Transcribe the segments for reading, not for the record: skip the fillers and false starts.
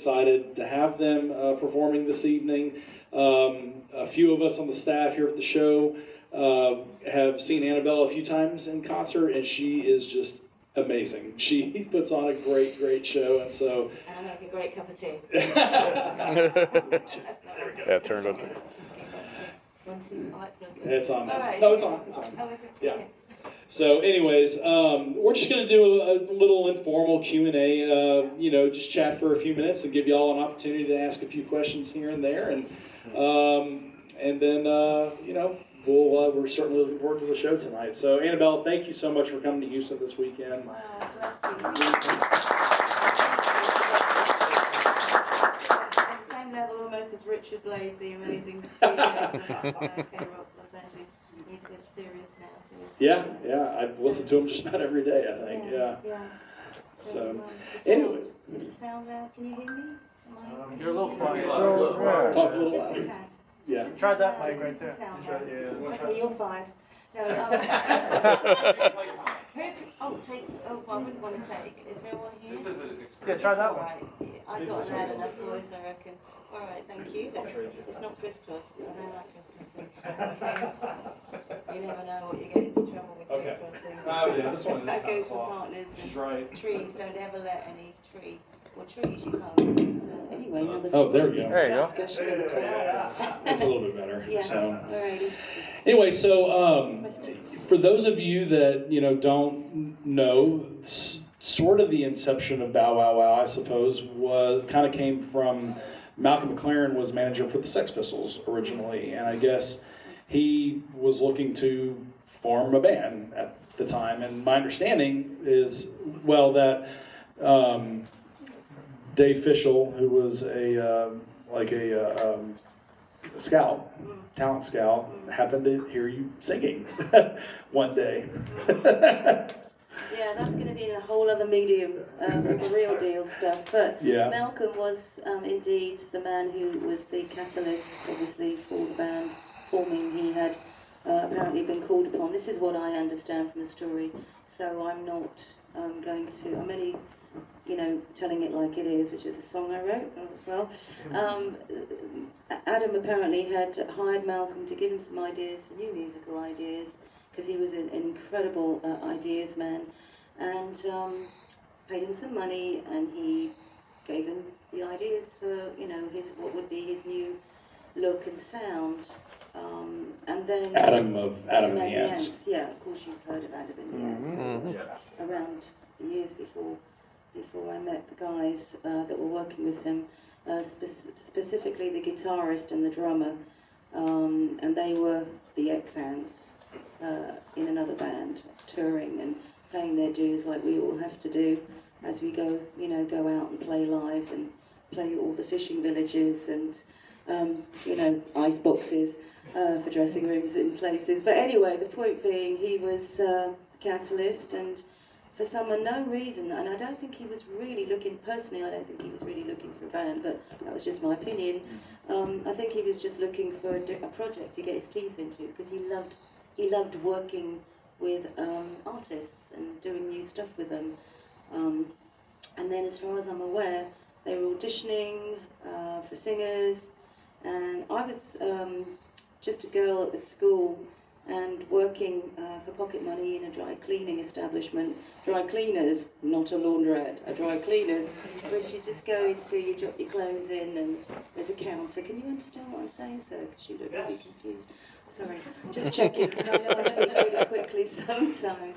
excited to have them performing this evening. A few of us on the staff here at the show have seen Annabelle a few times in concert, and she is just amazing. She puts on a great show, and so. And I make a great cup of tea. Yeah, turned up. It's on now. Right. No, it's on. It's on. Oh, is it? Yeah. Okay. So, anyways, we're just going to do a little informal Q&A. Just chat for a few minutes and give you all an opportunity to ask a few questions here and there, and then we're certainly looking forward to the show tonight. So, Annabelle, thank you so much for coming to Houston this weekend. Wow, bless you. Level almost as Richard Blade, the amazing K-Rock Los Angeles. He's a bit serious now. Yeah, I've listened to him just about every day, I think. Yeah. So anyway. Is the sound loud? Can you hear me? You're a little quiet. Talk a little Just louder. a tad. Yeah. Try that mic right there. Okay, you're fired. No, I wouldn't want to take. Is there one here? Yeah, try that one. Right. I've got an loud enough voice, I reckon. All right, thank you. It's not crisscross, because I don't like crisscrossing. Okay. You never know what you get into trouble with crisscrossing. Oh yeah, this one is That goes for soft. partners. She's right. Trees, don't ever let any tree, or trees you can't. So anyway, another Oh, there we go. There you go. discussion of the time. It's a little bit better. Yeah, So. alrighty. Anyway, so for those of you that don't know, sort of the inception of Bow Wow Wow, I suppose, came from Malcolm McLaren was manager for the Sex Pistols originally, and I guess he was looking to form a band at the time. And my understanding is, that Dave Fischel, who was a scout, talent scout, happened to hear you singing one day. Yeah, that's going to be in a whole other medium, the real deal stuff. But Yeah. Malcolm was indeed the man who was the catalyst, obviously, for the band forming. He had apparently been called upon. This is what I understand from the story. So I'm not going to. I'm only, telling it like it is, which is a song I wrote as well. Adam apparently had hired Malcolm to give him some ideas for new musical ideas, because he was an incredible ideas man, and paid him some money, and he gave him the ideas for what would be his new look and sound, and then Adam and the Ants. Ants. Yeah, of course you've heard of Adam and the Ants. Around years before I met the guys that were working with him, specifically the guitarist and the drummer, and they were the Ants. In another band, touring and paying their dues like we all have to do as we go out and play live and play all the fishing villages and, ice boxes for dressing rooms in places. But anyway, the point being, he was the catalyst, and for some unknown reason, and I don't think he was really looking, personally I don't think he was really looking for a band, but that was just my opinion. I think he was just looking for a project to get his teeth into, because he loved working with artists and doing new stuff with them. And then, as far as I'm aware, they were auditioning for singers, and I was just a girl at the school and working for pocket money in a dry cleaning establishment. Dry cleaners, not a laundrette, a dry cleaners, which you just go into, you drop your clothes in, and there's a counter. Can you understand what I'm saying, sir? Because you look really confused. Sorry, just checking, because I know I speak really quickly sometimes.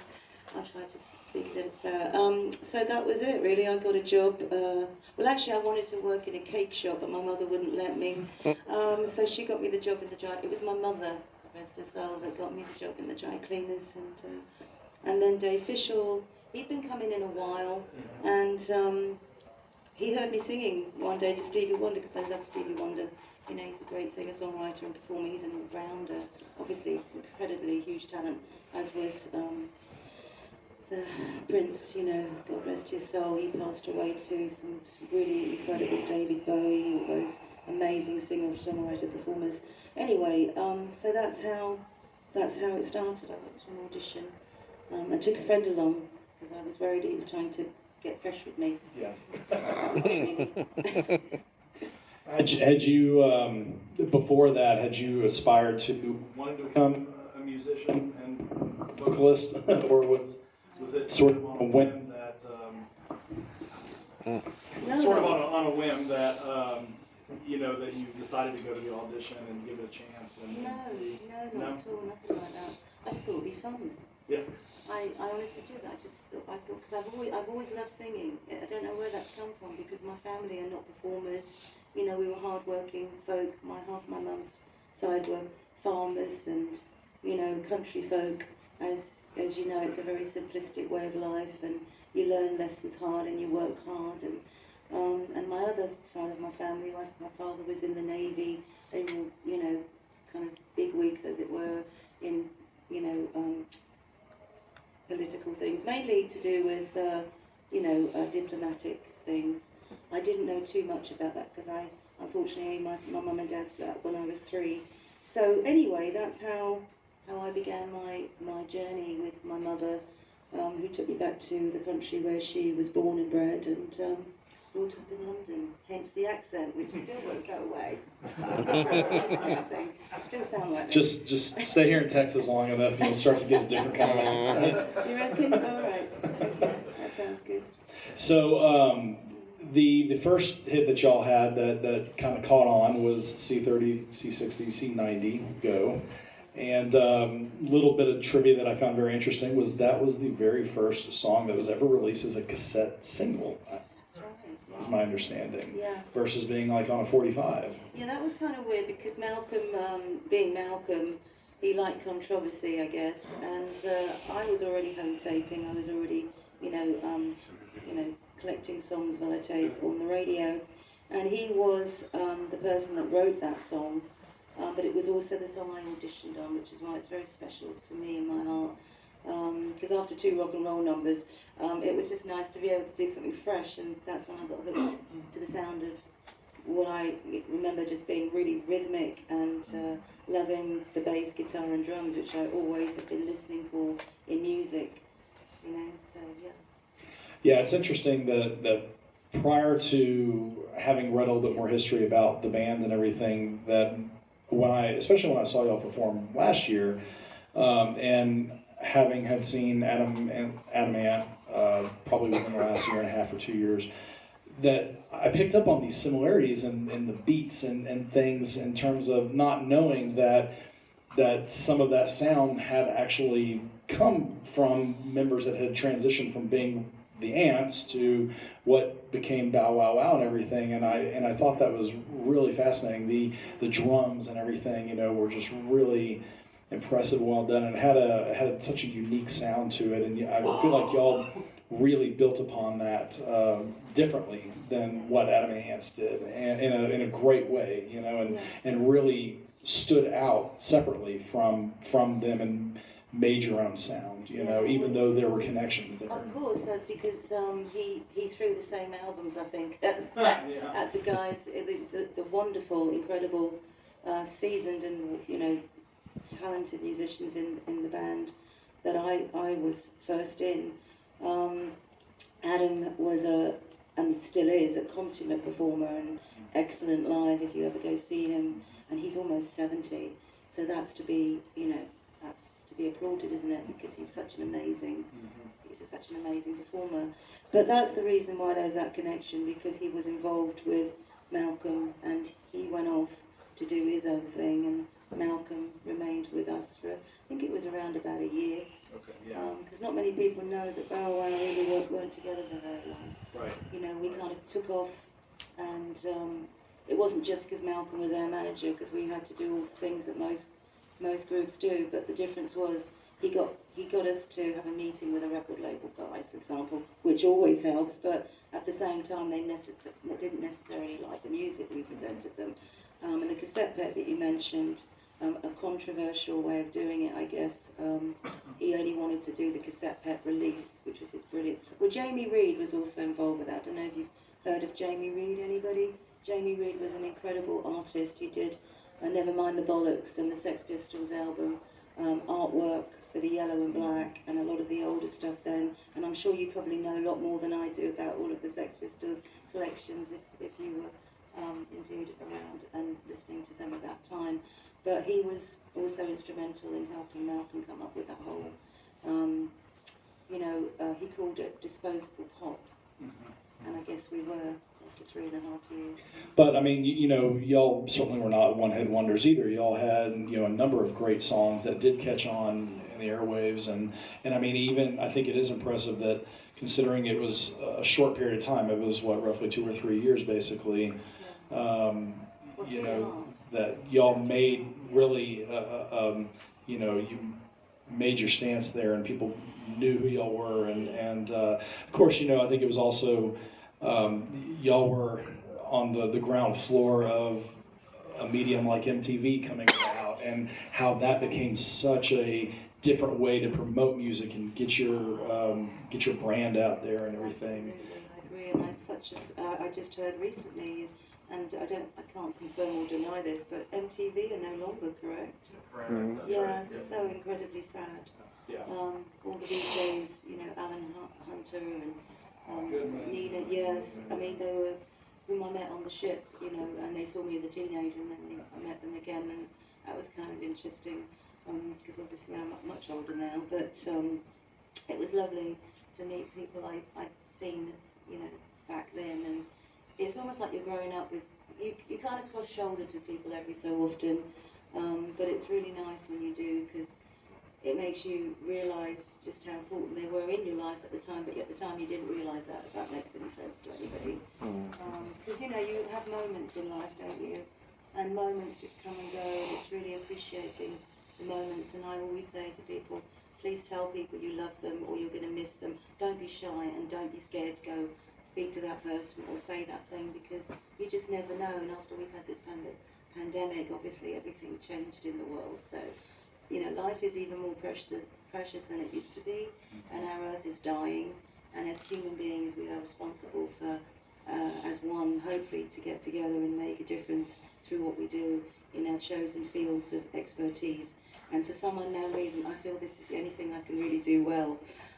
I try to speak a little slower. So that was it, really. I got a job. Well, actually, I wanted to work in a cake shop, but my mother wouldn't let me. So she got me the job in the dry. It was my mother, rest her soul, that got me the job in the dry cleaners. And then Dave Fischel, he'd been coming in a while, and he heard me singing one day to Stevie Wonder, because I love Stevie Wonder. He's a great singer-songwriter and performer. He's an all-rounder, obviously incredibly huge talent, as was the Prince, God rest his soul. He passed away too. Some really incredible David Bowie, all those amazing singer-songwriter performers. Anyway, so that's how it started. I went to an audition. I took a friend along, because I was worried he was trying to get fresh with me. Yeah. That was it, really. Had you before that? Had you aspired to wanting to become a musician and vocalist, or was it sort of on a whim that? Was it sort of on a whim that that you decided to go to the audition and give it a chance? And No, see? no, not at all, nothing like that. I just thought it would be fun. Yeah. I honestly did. I thought because I've always loved singing. I don't know where that's come from because my family are not performers. We were hard-working folk. Half my mum's side were farmers and country folk. As you know, it's a very simplistic way of life, and you learn lessons hard and you work hard. And my other side of my family, my father was in the Navy. They were kind of big wigs, as it were, in political things, mainly to do with, diplomatic things. I didn't know too much about that because unfortunately, my mum and dad split up when I was 3. So anyway, that's how I began my journey with my mother, who took me back to the country where she was born and bred and brought up in London. Hence the accent, which still won't go away. Still sound like Just stay here in Texas long enough, and you'll start to get a different kind of accent. Do you reckon? All right. Okay. That sounds good. So the first hit that y'all had that kind of caught on was C30, C60, C90, Go. And a little bit of trivia that I found very interesting was that was the very first song that was ever released as a cassette single. That's right. Is my understanding. Yeah. Versus being like on a 45. Yeah, that was kind of weird because Malcolm, being Malcolm, he liked controversy, I guess, and I was already home taping. I was already, collecting songs via tape on the radio, and he was the person that wrote that song. But it was also the song I auditioned on, which is why it's very special to me in my heart. Because after 2 rock and roll numbers, it was just nice to be able to do something fresh, and that's when I got hooked to the sound of what I remember just being really rhythmic and loving the bass, guitar and drums, which I always have been listening for in music, so yeah. Yeah, it's interesting that prior to having read a little bit more history about the band and everything, that especially when I saw y'all perform last year, and having had seen Adam Ant probably within the last year and a half or 2 years, that I picked up on these similarities in the beats and things in terms of not knowing that some of that sound had actually come from members that had transitioned from being the Ants to what became Bow Wow Wow and everything, and I thought that was really fascinating. The drums and everything, were just really impressive, well done, and it had such a unique sound to it, and I feel like y'all really built upon that differently than what Adam and the Ants did, and in a great way, and really stood out separately from them and made your own sound, even though there were connections there. Of course, that's because he threw the same albums, I think, at the guys, the wonderful, incredible, seasoned and talented musicians in the band that I was first in. Adam was and still is a consummate performer and excellent live if you ever go see him, and he's almost 70, so that's to be applauded, isn't it? Because he's such an amazing performer. But that's the reason why there's that connection, because he was involved with Malcolm and he went off to do his own thing, and Malcolm remained with us for, I think it was around about a year. Okay, yeah. Because not many people know that Bow Wow really weren't together for very long. Right. We kind of took off, and it wasn't just because Malcolm was our manager, because we had to do all the things that most groups do, but the difference was he got us to have a meeting with a record label guy, for example, which always helps, but at the same time they didn't necessarily like the music we presented them. And the cassette pet that you mentioned, a controversial way of doing it, I guess. He only wanted to do the cassette pet release, which was his brilliant. Well, Jamie Reid was also involved with that. I don't know if you've heard of Jamie Reid, anybody? Jamie Reid was an incredible artist. He did Never Mind the Bollocks and the Sex Pistols album, artwork, for the yellow and black and a lot of the older stuff then. And I'm sure you probably know a lot more than I do about all of the Sex Pistols collections if you were indeed around and listening to them at that time. But he was also instrumental in helping Malcolm come up with that whole, he called it disposable pop. And I guess we were after 3.5 years. But I mean, y'all certainly were not one-hit wonders either. Y'all had, a number of great songs that did catch on in the airwaves, and I mean, even I think it is impressive that, considering it was a short period of time, it was roughly 2 or 3 years basically. That y'all made really, you made your stance there, and people knew who y'all were, and of course, I think it was also. Y'all were on the ground floor of a medium like MTV coming about, and how that became such a different way to promote music and get your brand out there and everything. Absolutely, I agree, and I just heard recently, and I can't confirm or deny this, but MTV are no longer, correct? Correct. Mm-hmm. Yeah, so incredibly sad. Yeah. All the DJs, Alan Hunter and Nina, yes. I mean, they were whom I met on the ship, and they saw me as a teenager, and then I met them again, and that was kind of interesting, because obviously I'm much older now, but it was lovely to meet people I'd seen, back then, and it's almost like you're growing up with, you kind of cross shoulders with people every so often, but it's really nice when you do, because it makes you realise just how important they were in your life at the time, but at the time you didn't realise that, if that makes any sense to anybody. Because, you have moments in life, don't you? And moments just come and go, and it's really appreciating the moments. And I always say to people, please tell people you love them or you're going to miss them. Don't be shy and don't be scared to go speak to that person or say that thing, because you just never know. And after we've had this pandemic, obviously everything changed in the world. So, life is even more precious than it used to be, and our earth is dying, and as human beings we are responsible for, as one, hopefully to get together and make a difference through what we do in our chosen fields of expertise. And for some unknown reason, I feel this is the only thing I can really do well,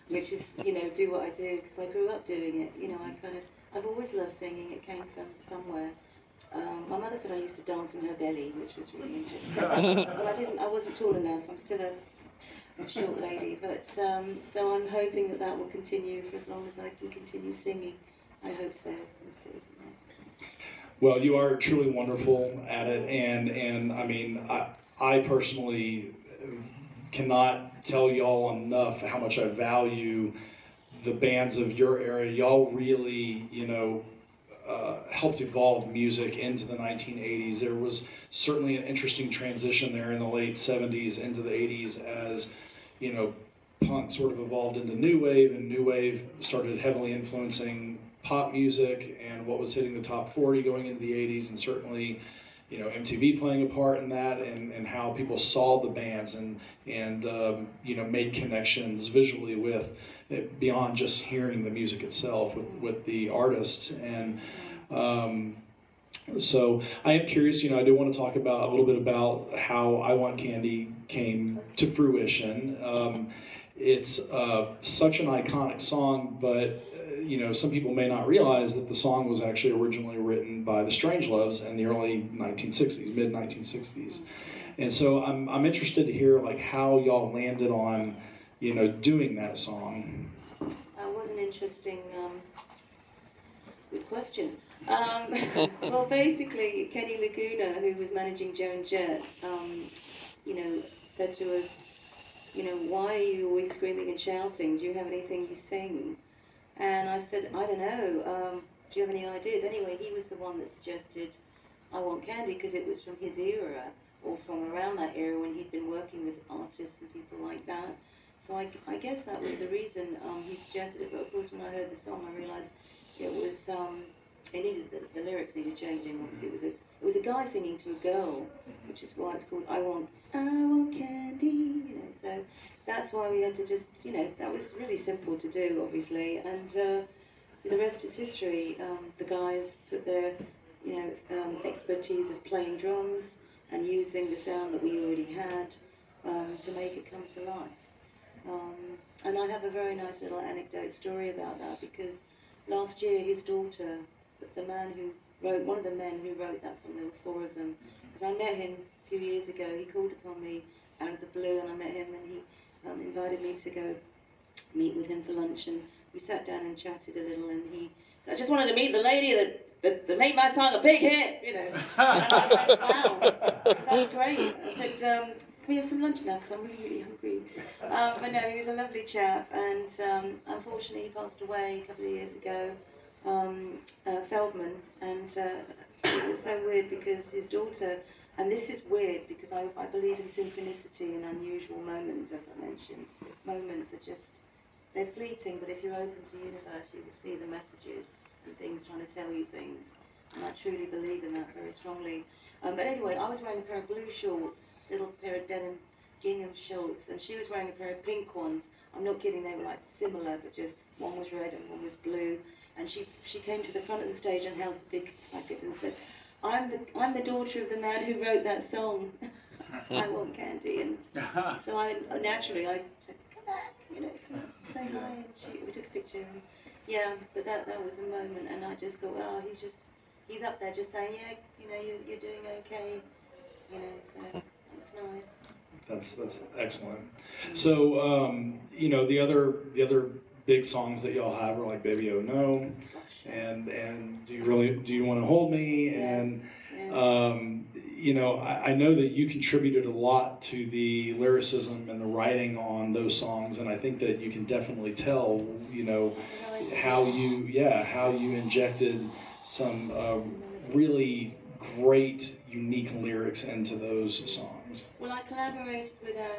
which is, do what I do, because I grew up doing it. I've always loved singing. It came from somewhere. My mother said I used to dance in her belly, which was really interesting. But I wasn't tall enough. I'm still a short lady. But so I'm hoping that will continue for as long as I can continue singing. I hope so. We'll see. Well, you are truly wonderful at it, and I mean, I personally cannot tell y'all enough how much I value the bands of your era. Y'all really, helped evolve music into the 1980s. There was certainly an interesting transition there in the late 70s into the 80s as, punk sort of evolved into new wave, and new wave started heavily influencing pop music and what was hitting the top 40 going into the 80s, and certainly, MTV playing a part in that, and how people saw the bands and made connections visually with beyond just hearing the music itself with the artists. And so I am curious, I do want to talk a little bit about how I Want Candy came to fruition. It's such an iconic song, but some people may not realize that the song was actually originally written by the Strangeloves in the early 1960s, mid 1960s. And so I'm interested to hear how y'all landed on, doing that song. That was an interesting, good question. Well, basically, Kenny Laguna, who was managing Joan Jett, said to us, why are you always screaming and shouting? Do you have anything you sing? And I said, I don't know, do you have any ideas? Anyway, he was the one that suggested I Want Candy, because it was from his era, or from around that era when he'd been working with artists and people like that. So I guess that was the reason he suggested it. But of course, when I heard the song, I realised it was the lyrics needed changing. Obviously, it was a guy singing to a girl, which is why it's called I Want Candy. So that's why we had to just, that was really simple to do, obviously, and the rest is history. The guys put their, expertise of playing drums and using the sound that we already had to make it come to life. And I have a very nice little anecdote story about that, because last year his daughter, the man who wrote, one of the men who wrote that song, there were 4 of them, because I met him a few years ago. He called upon me out of the blue, and I met him, and he invited me to go meet with him for lunch, and we sat down and chatted a little, and he said, I just wanted to meet the lady that made my song a big hit, you know. And I went, wow, that's great. I said, can we have some lunch now, because I'm really, really hungry. But no, he was a lovely chap, and unfortunately he passed away a couple of years ago, Feldman, and it was so weird because his daughter, and this is weird because I believe in synchronicity and unusual moments, as I mentioned. Moments are just, they're fleeting, but if you're open to universe, you will see the messages and things trying to tell you things. And I truly believe in that very strongly. But anyway, I was wearing a pair of blue shorts, little pair of denim gingham shorts, and she was wearing a pair of pink ones. I'm not kidding, they were like similar, but just one was red and one was blue. And she came to the front of the stage and held a big packet and said, I'm the daughter of the man who wrote that song. I want candy. And so I naturally said, come back, you know, come on, say hi. And we took a picture. And yeah, but that was a moment, and I just thought, oh, he's up there just saying, yeah, you know, you're doing okay, you know, so it's nice. That's excellent. So you know, the other big songs that y'all have are like Baby Oh No, Gosh, yes. and do you want to hold me? Yes. And Yes. you know, I know that you contributed a lot to the lyricism and the writing on those songs, and I think that you can definitely tell, you know, how you injected some really great, unique lyrics into those songs. Well, I collaborated with our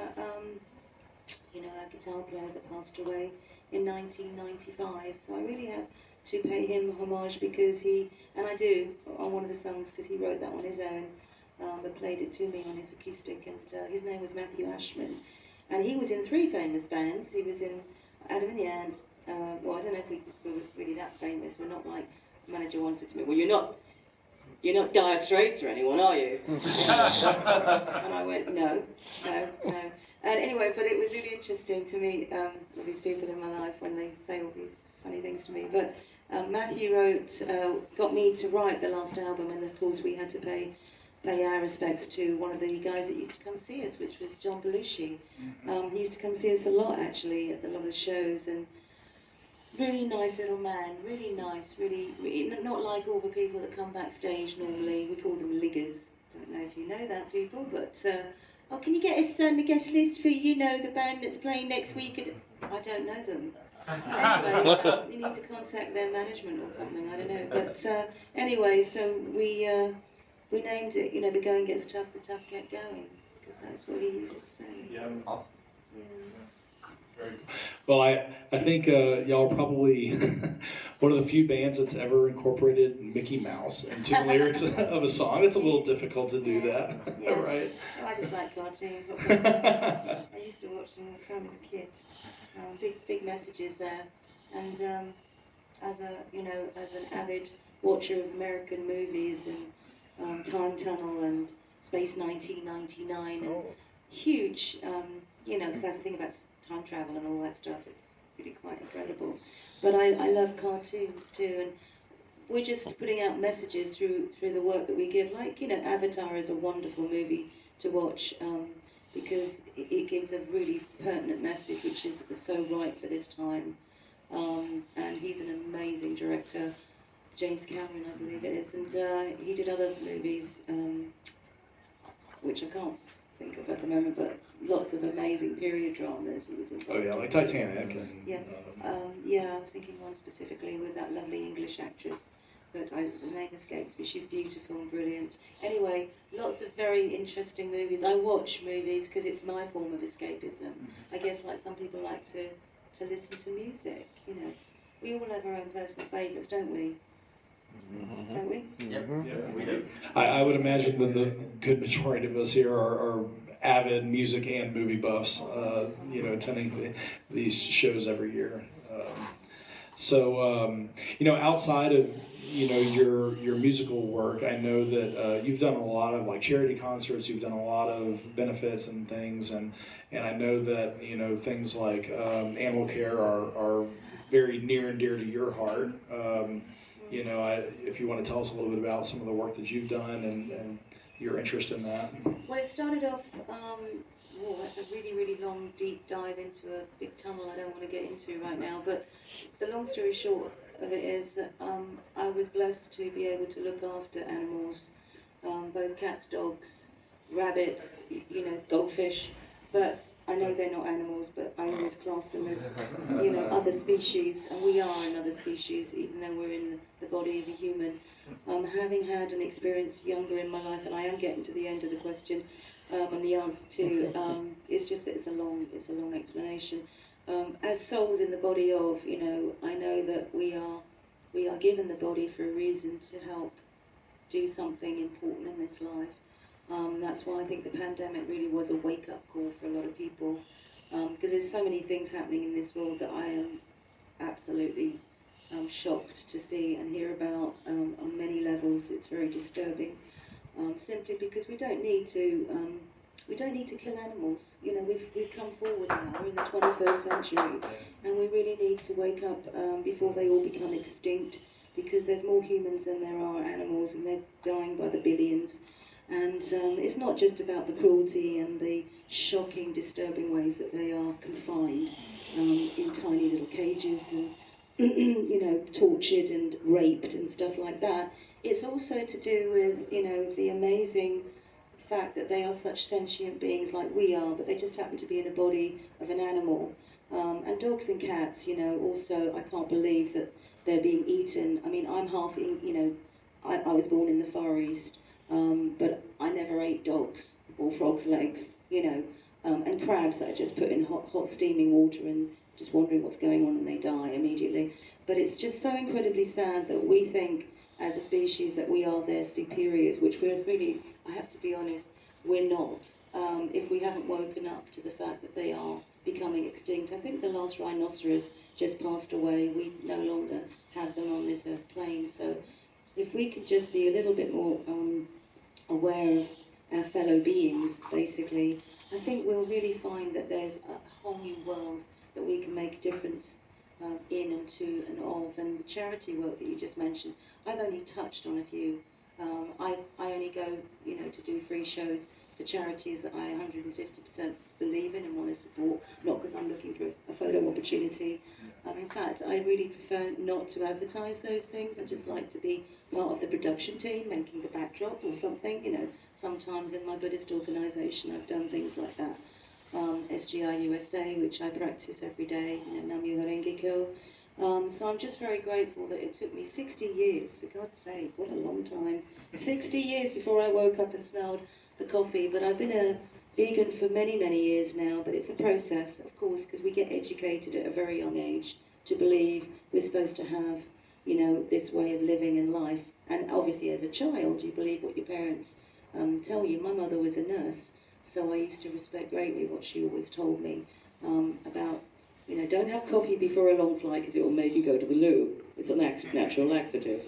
guitar player that passed away in 1995, so I really have to pay him homage, because I do on one of the songs, because he wrote that on his own, but played it to me on his acoustic, and his name was Matthew Ashman, and he was in 3 famous bands. He was in Adam and the Ants. Well, I don't know if we were really that famous. We're not like, manager once said to me, well, you're not Dire Straits or anyone, are you? And I went, no. And anyway, but it was really interesting to meet all these people in my life when they say all these funny things to me. But Matthew got me to write the last album, and of course we had to pay our respects to one of the guys that used to come see us, which was John Belushi. He used to come see us a lot, actually, at a lot of the shows, and really nice little man, really nice, really not like all the people that come backstage normally. We call them liggers. Don't know if you know that, people, but oh, can you get us a guest list for, you know, the band that's playing next week? I don't know them. Anyway, you need to contact their management or something, I don't know. But anyway, so we named it, you know, the going gets tough, the tough get going, because that's what he used to say. Yeah, awesome. Yeah. Very cool. Well, I think y'all are probably one of the few bands that's ever incorporated Mickey Mouse into the lyrics of a song. It's a little difficult to do that, Yeah. right? Well, I just like cartoons. I used to watch them all the time as a kid. Big messages there, and as an avid watcher of American movies and Time Tunnel and Space 1999, and huge, you know, because I have to think about time travel and all that stuff. It's really quite incredible. But I love cartoons too, and we're just putting out messages through the work that we give. Like, you know, Avatar is a wonderful movie to watch, because it gives a really pertinent message, which is so right for this time. And he's an amazing director, James Cameron, I believe it is, and he did other movies, which I can't think of at the moment, but lots of amazing period dramas he was involved in. Oh yeah, like Titanic. And, Yeah, I was thinking one specifically with that lovely English actress, but the name escapes me. She's beautiful and brilliant. Anyway, lots of very interesting movies. I watch movies because it's my form of escapism. I guess like some people like to listen to music, you know. We all have our own personal favourites, don't we? Don't we? Yep. Yeah, we do. I would imagine that the good majority of us here are avid music and movie buffs, you know, attending these shows every year. So, outside of your musical work, I know that you've done a lot of like charity concerts. You've done a lot of benefits and things, and I know that things like animal care are very near and dear to your heart. If you want to tell us a little bit about some of the work that you've done and your interest in that. Well, it started off, that's a really, really long, deep dive into a big tunnel I don't want to get into right now, but the long story short of it is I was blessed to be able to look after animals, both cats, dogs, rabbits, goldfish, but I know they're not animals, but I always class them as, other species, and we are another species, even though we're in the body of a human. Having had an experience younger in my life, and I am getting to the end of the question, and the answer to, it's just that it's a long explanation. As souls in the body of, I know that we are given the body for a reason to help do something important in this life. That's why I think the pandemic really was a wake-up call for a lot of people, because there's so many things happening in this world that I am absolutely shocked to see and hear about on many levels. It's very disturbing, simply because we don't need to kill animals. We've come forward now. We're in the 21st century, and we really need to wake up before they all become extinct, because there's more humans than there are animals, and they're dying by the billions. And it's not just about the cruelty and the shocking, disturbing ways that they are confined in tiny little cages and tortured and raped and stuff like that. It's also to do with the amazing fact that they are such sentient beings like we are, but they just happen to be in a body of an animal. And dogs and cats, also I can't believe that they're being eaten. I mean, I'm half, I was born in the Far East. But I never ate dogs or frogs' legs, and crabs that I just put in hot steaming water and just wondering what's going on, and they die immediately. But it's just so incredibly sad that we think as a species that we are their superiors, which we're really, I have to be honest, we're not. If we haven't woken up to the fact that they are becoming extinct. I think the last rhinoceros just passed away. We no longer have them on this earth plane. So if we could just be a little bit more aware of our fellow beings, basically, I think we'll really find that there's a whole new world that we can make a difference in and to and of. And the charity work that you just mentioned, I've only touched on a few. I only go, to do free shows for charities that I 150% believe in and want to support, not because I'm looking for a photo opportunity. In fact, I really prefer not to advertise those things. I just like to be part of the production team, making the backdrop or something. Sometimes in my Buddhist organisation, I've done things like that. SGI USA, which I practice every day, Nam-myoho Renge Kyo. So I'm just very grateful that it took me 60 years, for God's sake, what a long time. 60 years before I woke up and smelled the coffee. But I've been a vegan for many, many years now, but it's a process, of course, because we get educated at a very young age to believe we're supposed to have, this way of living in life. And obviously as a child, you believe what your parents tell you. My mother was a nurse, so I used to respect greatly what she always told me about, don't have coffee before a long flight because it will make you go to the loo. It's a natural laxative,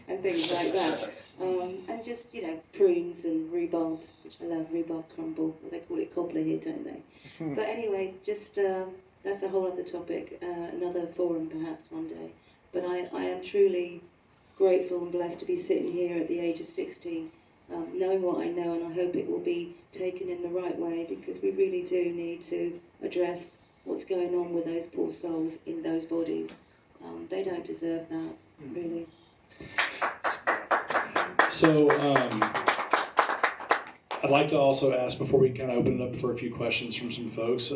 and things like that. And just, prunes and rhubarb, which I love, rhubarb crumble. They call it cobbler here, don't they? But anyway, just that's a whole other topic, another forum perhaps one day. But I am truly grateful and blessed to be sitting here at the age of 60, knowing what I know, and I hope it will be taken in the right way, because we really do need to address what's going on with those poor souls in those bodies. They don't deserve that, really. So I'd like to also ask, before we kind of open it up for a few questions from some folks,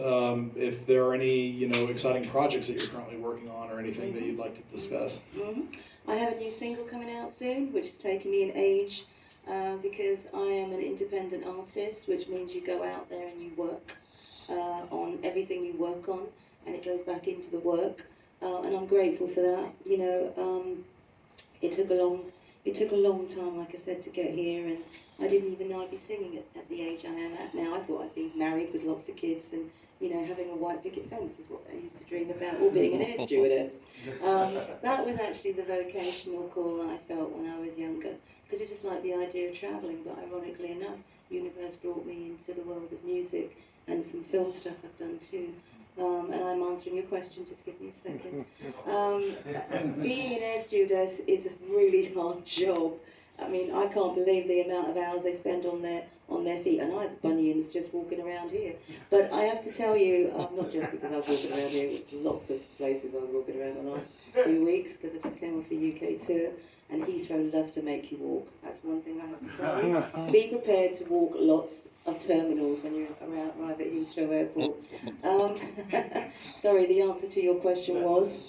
if there are any, exciting projects that you're currently working on or anything that you'd like to discuss. I have a new single coming out soon, which is taking me an age, because I am an independent artist, which means you go out there and you work on everything you work on, and it goes back into the work, and I'm grateful for that. It took a long it took a long time, like I said, to get here, and I didn't even know I'd be singing at the age I am at now. I thought I'd be married with lots of kids and, having a white picket fence is what I used to dream about, or being an air stewardess. That was actually the vocational call that I felt when I was younger, because I just like the idea of travelling, but ironically enough, universe brought me into the world of music and some film stuff I've done too. And I'm answering your question, just give me a second. Being an air stewardess is a really hard job. I mean, I can't believe the amount of hours they spend on their feet, and I have bunions just walking around here. But I have to tell you, not just because I was walking around here, it was lots of places I was walking around the last few weeks, because I just came off a UK tour, and Heathrow love to make you walk. That's one thing I have to tell you. Be prepared to walk lots of terminals when you arrive at Heathrow Airport. Sorry, the answer to your question was?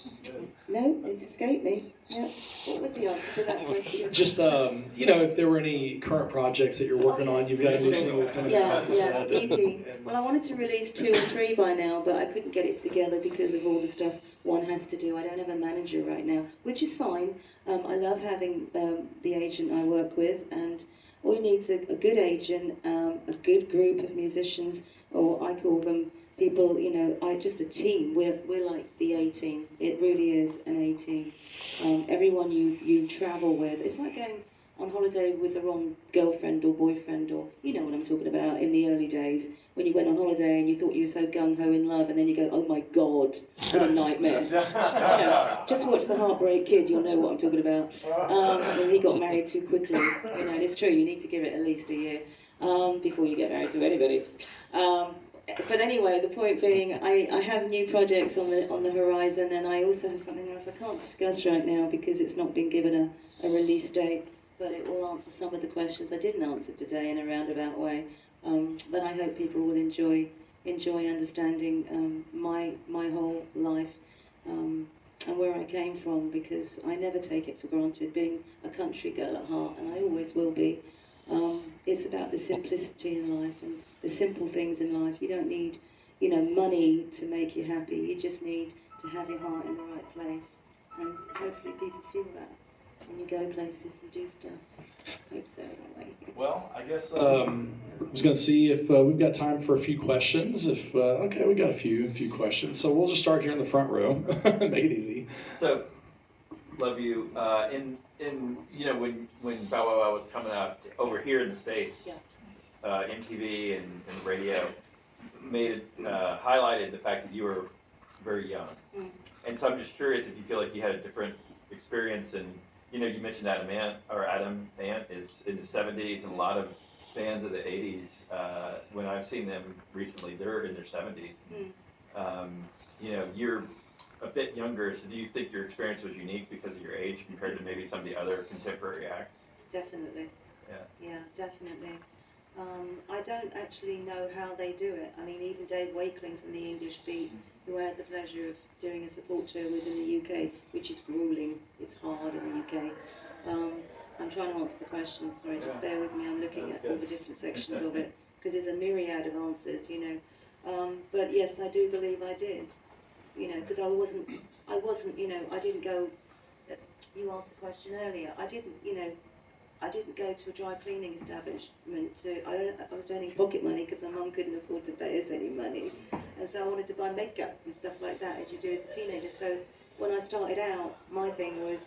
No, it escaped me. Yeah. What was the answer to that question? Just, if there were any current projects that you're working on, you've got a new single coming out. Yeah, EP. Well, I wanted to release 2 or 3 by now, but I couldn't get it together because of all the stuff one has to do. I don't have a manager right now, which is fine. I love having the agent I work with, and all you need is a good agent, a good group of musicians, or I call them people, just a team. We're like the A-team. It really is an A-team. Everyone you travel with, it's like going on holiday with the wrong girlfriend or boyfriend, or you know what I'm talking about, in the early days, when you went on holiday and you thought you were so gung-ho in love, and then you go, oh my God, what a nightmare. Just watch The Heartbreak Kid, you'll know what I'm talking about. And he got married too quickly, and it's true, you need to give it at least a year before you get married to anybody. But anyway, the point being, I have new projects on the horizon, and I also have something else I can't discuss right now because it's not been given a release date, but it will answer some of the questions I didn't answer today in a roundabout way. But I hope people will enjoy understanding my whole life and where I came from, because I never take it for granted, being a country girl at heart, and I always will be. It's about the simplicity in life and the simple things in life. You don't need, money to make you happy. You just need to have your heart in the right place. And hopefully people feel that when you go places and do stuff. Hope so, anyway. Well, I guess I was going to see if we've got time for a few questions. Okay, we got a few questions. So we'll just start here in the front row. Make it easy. So, love you. When Bow Wow Wow was coming out over here in the States, Yeah. MTV and radio highlighted the fact that you were very young. Mm. And so I'm just curious if you feel like you had a different experience, and you mentioned Adam Ant is in the 70s, and a lot of fans of the 80s, when I've seen them recently, they're in their 70s. Mm. You're a bit younger, so do you think your experience was unique because of your age compared to maybe some of the other contemporary acts? Definitely. Yeah, Definitely. I don't actually know how they do it. I mean, even Dave Wakeling from the English Beat, who I had the pleasure of doing a support tour with in the UK, which is grueling, it's hard in the UK. I'm trying to answer the question, sorry, just bear with me, I'm looking at all the different sections of it, because there's a myriad of answers, But yes, I do believe I did, because I wasn't, I didn't go, you asked the question earlier, I didn't go to a dry cleaning establishment. I was earning pocket money because my mum couldn't afford to pay us any money. And so I wanted to buy makeup and stuff like that, as you do as a teenager. So when I started out, my thing was,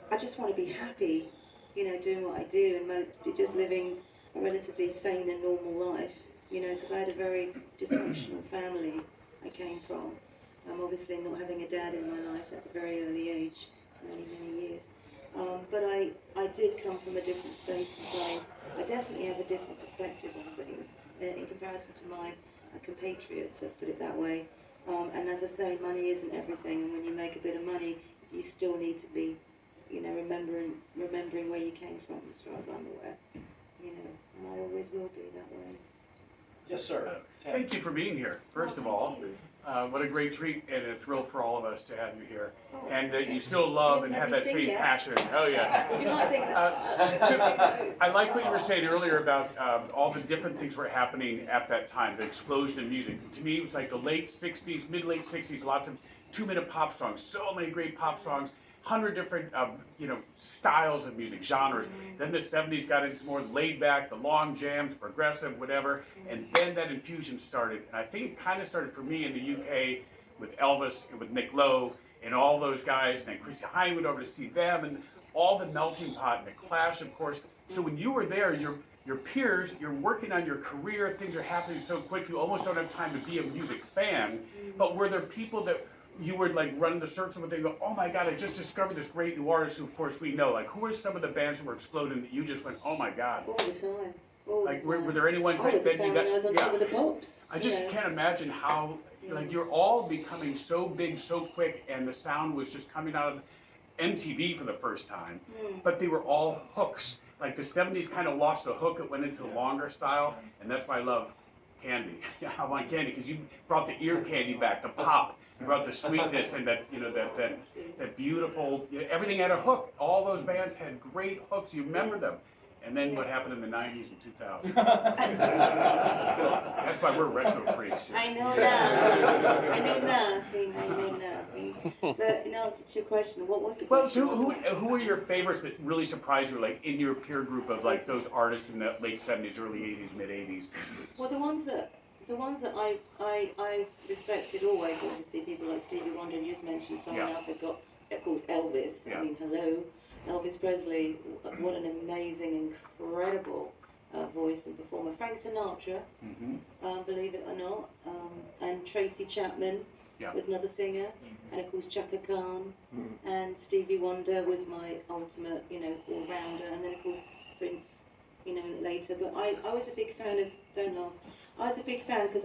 I just want to be happy, doing what I do and just living a relatively sane and normal life, because I had a very dysfunctional family I came from. Obviously not having a dad in my life at a very early age, many years. But I did come from a different space and place. I definitely have a different perspective on things in comparison to my compatriots, let's put it that way. And as I say, money isn't everything, and when you make a bit of money, you still need to be, remembering where you came from, as far as I'm aware. And I always will be that way. Yes, sir. Thank you for being here, first of all. What a great treat and a thrill for all of us to have you here. And that you still love and have that same passion. Oh, yes. You might think that's I like what you were saying earlier about all the different things were happening at that time, the explosion of music. To me, it was like the late 60s, mid-late 60s, lots of 2-minute pop songs, so many great pop songs, 100 different, styles of music, genres. Then the 70s got into more laid back, the long jams, progressive, whatever. And then that infusion started. And I think it kind of started for me in the UK with Elvis and with Nick Lowe and all those guys. And then Chrissy Hynde went over to see them and all the melting pot and the Clash, of course. So when you were there, your peers, you're working on your career, things are happening so quick, you almost don't have time to be a music fan. But were there people that you would like run the circle with, they go, oh my God, I just discovered this great new artist who of course we know. Like who are some of the bands that were exploding that you just went, oh my God? All the time. All Like the time. were there any ones I that was a you fan got? when I was on top of the pops. I just can't imagine how like you're all becoming so big so quick, and the sound was just coming out of MTV for the first time, but they were all hooks. Like the 70s kind of lost the hook, it went into the longer style, and that's why I love candy. I want candy because you brought the ear candy back, the pop, you brought the sweetness and that, that beautiful, everything had a hook. All those bands had great hooks, you remember them. And then what happened in the 90s and 2000s. That's why we're retro freaks. I know that. I know nothing. But in answer to your question, what was the Well, question? so who are your favorites that really surprised you, like in your peer group of like those artists in the late 70s, early 80s, mid 80s? Well, the ones that I respected always, obviously, people like Stevie Wonder, and you just mentioned someone else that got, of course, Elvis. I mean, hello. Elvis Presley, what an amazing, incredible voice and performer. Frank Sinatra, believe it or not, and Tracy Chapman was another singer, and of course Chaka Khan, and Stevie Wonder was my ultimate, all-rounder, and then of course Prince, later. But I was a big fan of, don't laugh, I was a big fan because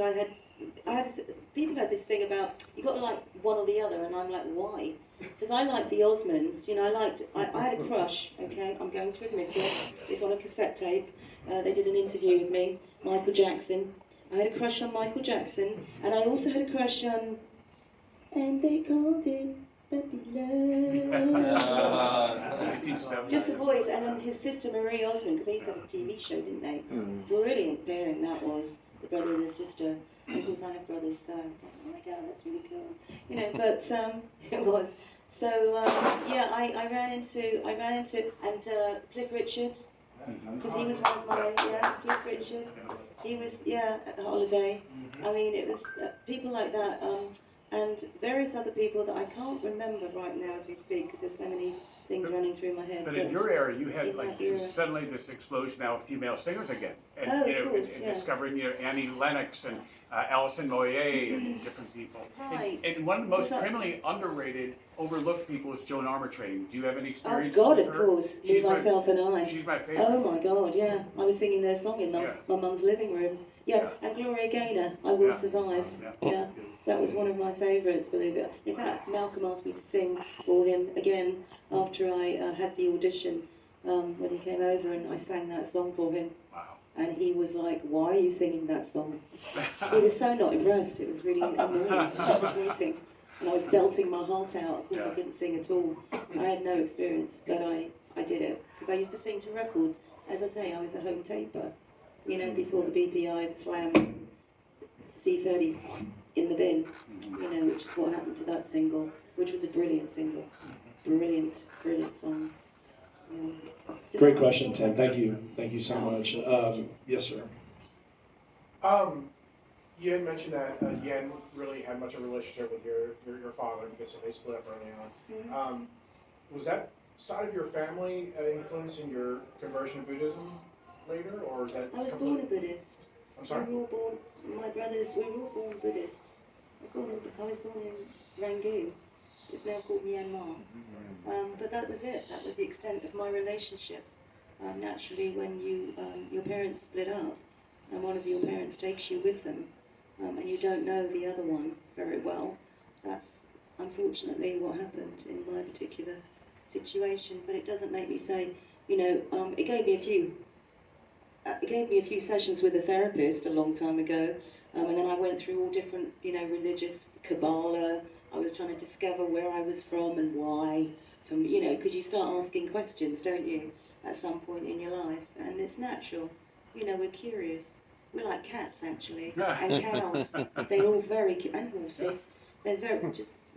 people have this thing about, you got to like one or the other, and I'm like, why? Because I liked the Osmonds, I had a crush, okay, I'm going to admit it, it's on a cassette tape, they did an interview with me, Michael Jackson, I had a crush on Michael Jackson, and I also had a crush on, and they called it Puppy Love. Just the voice, and then his sister Marie Osmond, because they used to have a TV show, didn't they? Brilliant pairing that was, the brother and the sister. And of course I have brothers, so I was like, oh my God, that's really cool. But it was. So I ran into and Cliff Richard, because he was one of my, Cliff Richard. He was, at the Holiday. I mean, it was people like that, and various other people that I can't remember right now as we speak, because there's so many things running through my head. But in your era, you had like suddenly this explosion now of female singers again, and discovering Annie Lennox and Alison Moyet and different people. Right. And one of the most criminally underrated, overlooked people is Joan Armatrading. Do you have any experience? Oh God, with of her? course. Me, Myself and I. She's my favorite. Oh my God, yeah. I was singing their song in my mum's living room. Yeah, and Gloria Gaynor, I Will Survive. Yeah, that was one of my favourites, believe it. In fact, Malcolm asked me to sing for him again after I had the audition when he came over, and I sang that song for him. Wow. And he was like, why are you singing that song? He was so not impressed. It was really annoying, disappointing. And I was belting my heart out. Of course, I couldn't sing at all. I had no experience, but I did it. Because I used to sing to records. As I say, I was a home taper. Before the BPI slammed C30 in the bin, which is what happened to that single, which was a brilliant single. Brilliant, brilliant song. Great question, Tim. Thank you so much. Yes, sir. You had mentioned that you hadn't really had much of a relationship with your father because they split up early on. Was that side of your family influencing your conversion to Buddhism later, or is that? I was born a Buddhist. I'm sorry? We were all born, my brothers, we were all born Buddhists. I was born in Rangoon. It's now called Myanmar. But that was it. That was the extent of my relationship. Naturally, when your parents split up, and one of your parents takes you with them, and you don't know the other one very well, that's unfortunately what happened in my particular situation. But it doesn't make me say, it gave me a few sessions with a therapist a long time ago, and then I went through all different, religious Kabbalah. I was trying to discover where I was from and why, because you start asking questions, don't you, at some point in your life, and it's natural. We're curious. We're like cats, actually, and cows. They're all very cute, and horses. They're very,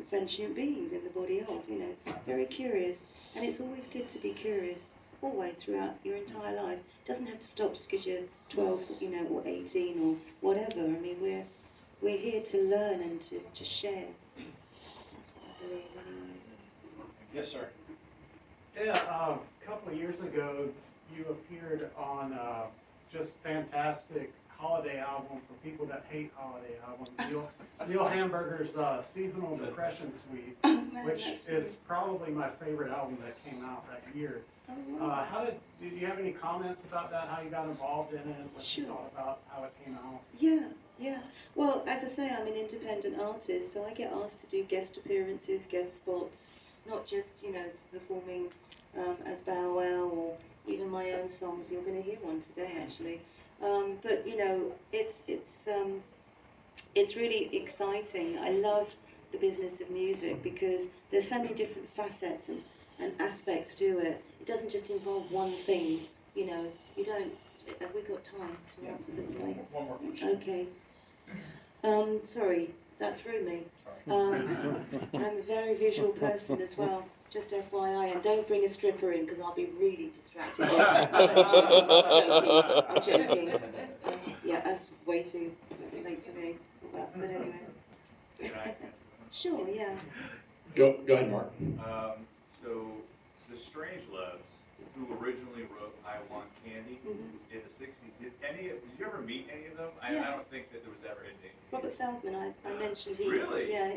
sentient beings in the body of, you know, very curious. And it's always good to be curious, always throughout your entire life. It doesn't have to stop just because you're 12, you know, or 18 or whatever. I mean, we're here to learn and to share. That's what I believe anyway. Yes, sir. Yeah, a couple of years ago, you appeared on just fantastic holiday album for people that hate holiday albums. Neil Hamburger's Seasonal Depression Suite, Oh, man, which that's is good. probably my favorite album that came out that year. Oh, wow. Do you have any comments about that? How you got involved in it? What you Sure. thought about how it came out? Yeah. Well, as I say, I'm an independent artist, so I get asked to do guest appearances, guest spots, not just, you know, performing as Bow Wow or even my own songs. You're going to hear one today, actually. But you know, it's really exciting. I love the business of music because there's so many different facets and aspects to it. It doesn't just involve one thing. You know, you don't. Have we got time to answer the play? One more question. Okay. Sorry, that threw me. Sorry. I'm a very visual person as well, just FYI, and don't bring a stripper in because I'll be really distracted. I'm joking. Yeah, that's way too late for me. But anyway. Sure, yeah. Go ahead, Mark. So the Strangeloves, who originally wrote "I Want Candy" in the '60s, did you ever meet any of them? I Yes. don't think that there was ever anything. Robert Feldman, I mentioned he. Really? Yeah,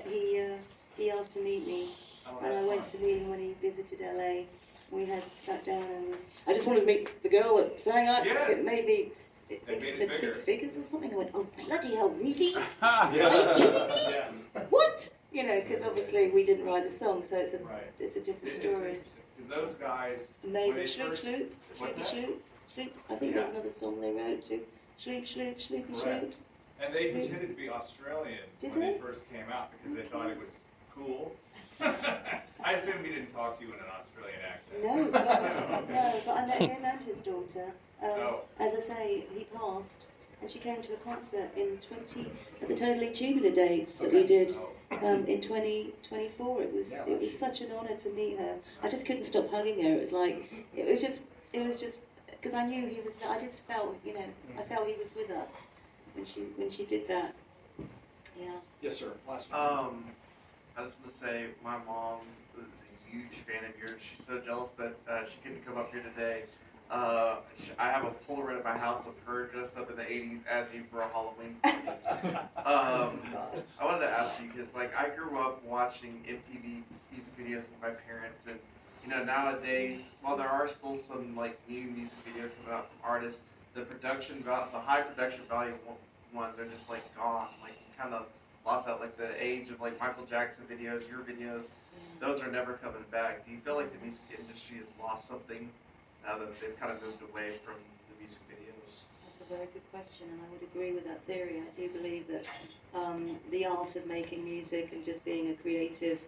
he asked to meet me, Oh, and I that's went fun. to meet him when he visited LA. We had sat down and I just wanted to meet the girl that sang up. Yes. It made me. I They think made it it said bigger. 6 figures or something. I went, oh bloody hell, really? Yeah. Are you kidding me? Yeah. What? You know, because obviously we didn't write the song, so it's a Right. different It's story. interesting because those guys. Amazing. when they Schloop, first- schloop, What's schloopy, that? schloop, schloop. I think Yeah. there's another song they wrote too. Schloop, schloop, schloopy, Correct. schloop. And they pretended to be Australian Did when they? they first came out because they thought it was cool. I assume he didn't talk to you in an Australian accent. No, God, no, but I met him and his daughter. Oh. As I say, he passed, and she came to a concert at the Totally Tubular dates that we did Oh. in 2024. It was Yeah, such an honour to meet her. I just couldn't stop hugging her. It was just because I knew he was. I just felt, you know, I felt he was with us when she did that. Yeah. Yes, sir. Last one. I just want to say my mom was a huge fan of yours. She's so jealous that she couldn't come up here today. I have a Polaroid at my house of her dressed up in the 80s as you for a Halloween party. I wanted to ask you because, like, I grew up watching MTV music videos with my parents, and you know, nowadays, while there are still some like new music videos coming out from artists, the high production value ones are just like gone. Like, kind of lost out. Like the age of like Michael Jackson videos, your videos, those are never coming back. Do you feel like the music industry has lost something now that they've kind of moved away from the music videos? That's a very good question, and I would agree with that theory. I do believe that the art of making music and just being a creative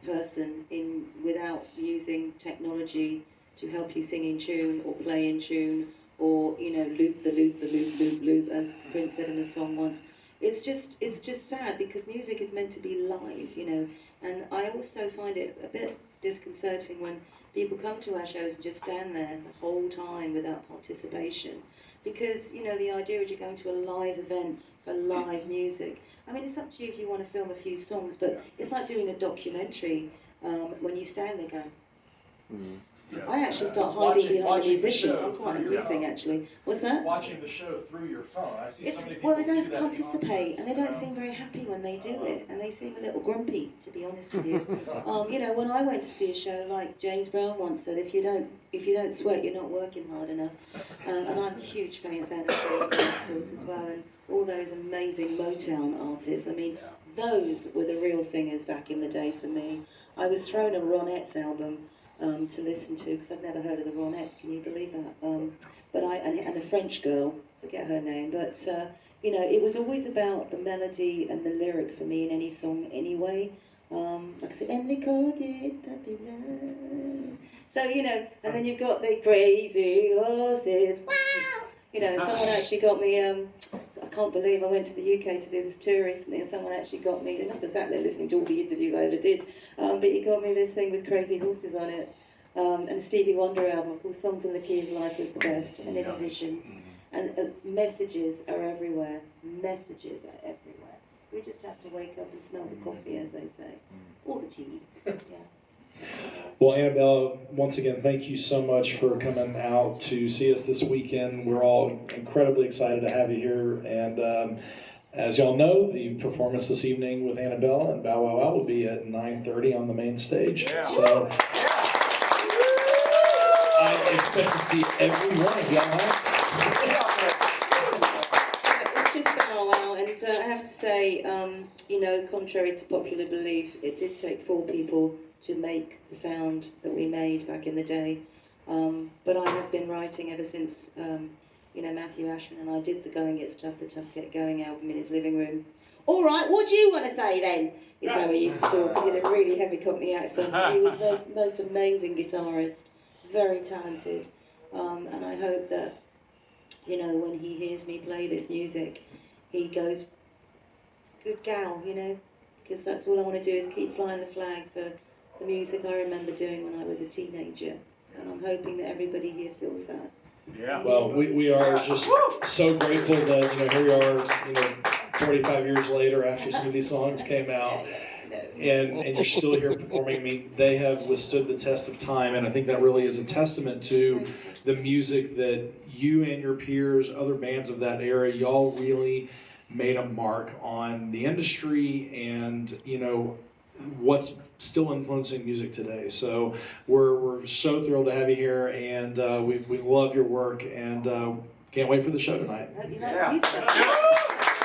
person without using technology to help you sing in tune or play in tune or, you know, loop the loop, the loop, loop, loop, as Prince said in a song once. It's just sad because music is meant to be live, you know, and I also find it a bit disconcerting when people come to our shows and just stand there the whole time without participation, because, you know, the idea is you're going to a live event for live music. I mean, it's up to you if you want to film a few songs, but it's like doing a documentary when you stand there going. I actually start hiding behind the watching the musicians. show I'm quite through your amusing, phone. actually. What's that? Watching the show through your phone. I see so many people Well, they don't do that at participate, concerts, and they you don't know? seem very happy when they do it, and they seem a little grumpy, to be honest with you. You know, when I went to see a show, like James Brown once said, if you don't sweat, you're not working hard enough. And I'm a huge fan of James Brown, of course, as well, and all those amazing Motown artists. I mean, those were the real singers back in the day for me. I was thrown a Ronettes album to listen to because I'd never heard of the Ronettes. Can you believe that? But and a French girl, forget her name, but you know, it was always about the melody and the lyric for me in any song anyway. Like I said, and they called it Puppy Love. So, you know, and then you've got the crazy horses, wow, You know, someone actually got me, I can't believe I went to the UK to do this tour recently, and someone actually got me, they must have sat there listening to all the interviews I ever did, but he got me this thing with Crazy Horses on it, and a Stevie Wonder album called Songs in the Key of Life was the best, and Inner Visions. And messages are everywhere. Messages are everywhere. We just have to wake up and smell the coffee, as they say, or the tea. Yeah. Well, Annabelle, once again, thank you so much for coming out to see us this weekend. We're all incredibly excited to have you here. And as y'all know, the performance this evening with Annabelle and Bow Wow Wow will be at 9:30 on the main stage. Yeah. So I expect to see every one of y'all. It's just Bow Wow, and I have to say, you know, contrary to popular belief, it did take 4 people to make the sound that we made back in the day. But I have been writing ever since, you know, Matthew Ashman and I did the Go and Get Stuff, the Tough Get Going album in his living room. All right, what do you want to say then? Is how he used to talk, because he had a really heavy Cockney accent. He was the most amazing guitarist, very talented. And I hope that, you know, when he hears me play this music, he goes, good gal, you know, because that's all I want to do is keep flying the flag for the music I remember doing when I was a teenager. And I'm hoping that everybody here feels that. Yeah. Well, we are just so grateful that, you know, here we are, you know, 45 years later after some of these songs came out, and you're still here performing. I mean, they have withstood the test of time, and I think that really is a testament to the music that you and your peers, other bands of that era, y'all really made a mark on the industry and, you know, what's still influencing music today. So we're so thrilled to have you here, and we love your work, and can't wait for the show tonight. Hope you like the music.